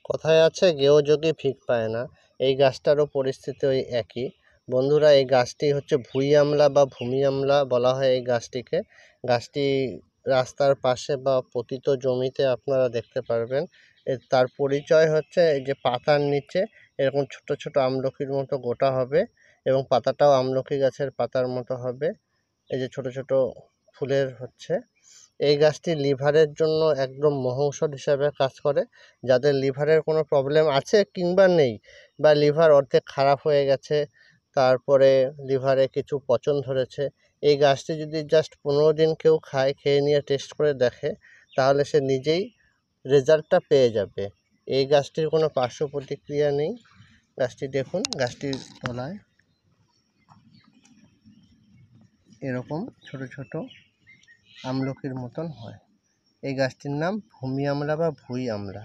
কথায় আছে গেও যোগী ভিক পায় না। এই গাছটারও পরিস্থিতি ওই একই। বন্ধুরা, এই গাছটি হচ্ছে ভুঁই আমলা বা ভূমি আমলা বলা হয় এই গাছটিকে। গাছটি রাস্তার পাশে বা পতিত জমিতে আপনারা দেখতে পারবেন। তার পরিচয় হচ্ছে এই যে পাতার নিচে এরকম ছোট ছোট আমলকির মতো গোটা হবে এবং পাতাটাও আমলকি গাছের পাতার মতো হবে। এই যে ছোট ছোট ফুলের হচ্ছে। এই গাছটি লিভারের জন্য একদম মহৌষধ হিসাবে কাজ করে। যাদের লিভারের কোনো প্রবলেম আছে কিংবা নেই, বা লিভার অর্ধেক খারাপ হয়ে গেছে, তারপরে লিভারে কিছু পচন ধরেছে, এই গাছটি যদি জাস্ট 15 দিন কেউ খায়, খেয়ে নিয়ে টেস্ট করে দেখে, তাহলে সে নিজেই রেজাল্টটা পেয়ে যাবে। এই গাছটির কোনো পার্শ্ব প্রতিক্রিয়া নেই। গাছটি দেখুন, গাছটির তলায় এরকম ছোট ছোট আমলকির মতন হয়। এই গাছটির নাম ভূমি আমলা বা ভুঁই আমলা।